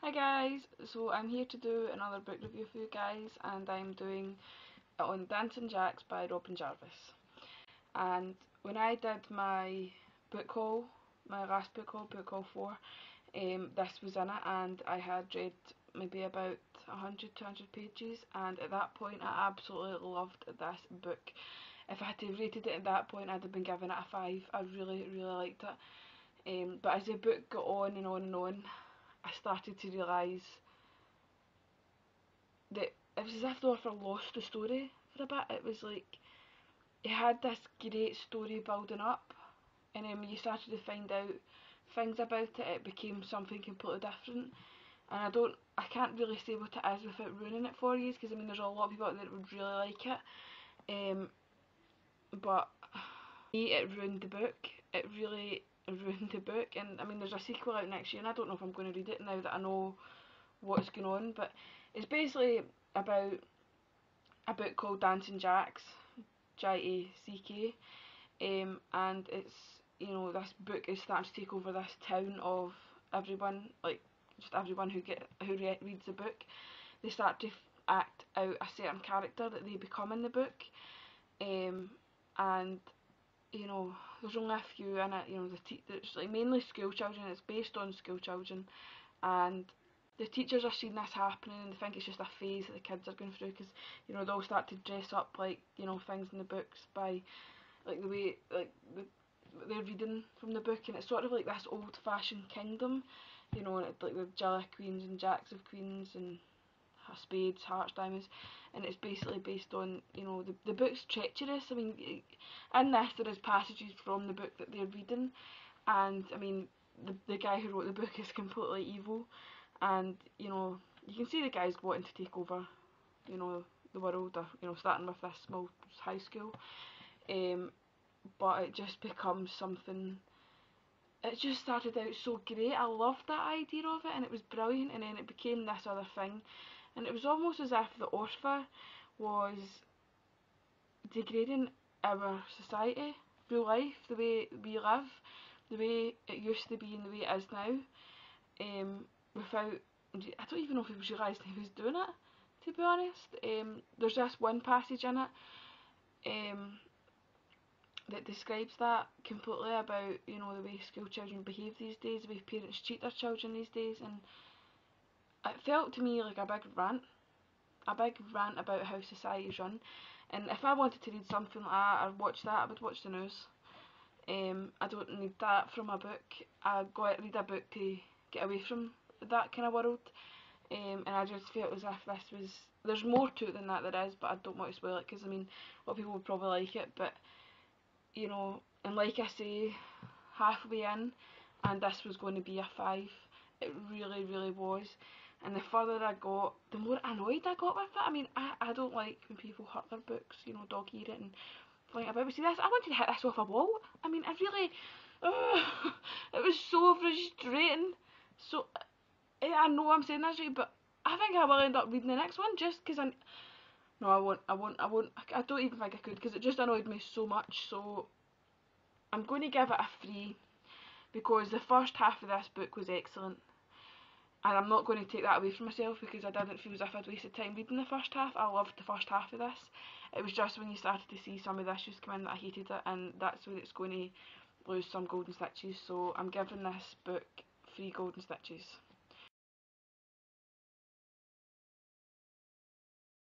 Hi guys, so I'm here to do another book review for you guys, and I'm doing it on Dancing Jacks by Robin Jarvis. And when I did my book haul, my last book haul 4, this was in it, and I had read maybe about 100, 200 pages, and at that point I absolutely loved this book. If I had to have rated it at that point, I'd have been giving it a 5. I really, really liked it. But as the book got on and on and on, I started to realise that it was as if the author lost the story for a bit. It was like he had this great story building up, and then when you started to find out things about it, it became something completely different. And I can't really say what it is without ruining it for you, because I mean, there's a lot of people out there that would really like it. But me, it ruined the book. It really ruined the book, and I mean, there's a sequel out next year, and I don't know if I'm going to read it now that I know what's going on. But it's basically about a book called Dancing Jacks, Jack, and it's, this book is starting to take over this town of everyone, like just everyone reads the book. They start to act out a certain character that they become in the book, and there's only a few in it. It's like mainly school children. It's based on school children, and the teachers are seeing this happening and they think it's just a phase that the kids are going through, because they all start to dress up like things in the books by like the way they're reading from the book, and it's sort of like this old fashioned kingdom, and it's like the Jilla queens and jacks of queens and spades, hearts, diamonds, and it's basically based on, the book's treacherous. I mean, in this there is passages from the book that they're reading, and I mean, the guy who wrote the book is completely evil, and you can see the guys wanting to take over, the world, or starting with this small high school, but it just becomes something. It just started out so great. I loved that idea of it, and it was brilliant, and then it became this other thing, and it was almost as if the author was degrading our society through life, the way we live, the way it used to be and the way it is now, without, I don't even know if he was realising he was doing it, to be honest. There's this one passage in it that describes that completely, about the way school children behave these days, the way parents treat their children these days, and it felt to me like a big rant about how society's run. And if I wanted to read something like that or watch that, I would watch the news. I don't need that from a book. I go out and read a book to get away from that kind of world. And I just felt as if this was. There's more to it than that, there is, but I don't want to spoil it, because I mean, a lot of people would probably like it, but and like I say, halfway in, and this was going to be a 5. It really, really was. And the further I got, the more annoyed I got with it. I mean, I don't like when people hurt their books, dog eat it and fling it about. But see, this, I wanted to hit this off a wall. I mean, I really, it was so frustrating. So, I know I'm saying this right, but I think I will end up reading the next one, just because I. No, I won't. I don't even think I could, because it just annoyed me so much. So, I'm going to give it a 3, because the first half of this book was excellent. And I'm not going to take that away from myself, because I didn't feel as if I'd wasted time reading the first half. I loved the first half of this. It was just when you started to see some of the issues come in that I hated it, and that's where it's going to lose some golden stitches. So I'm giving this book 3 golden stitches.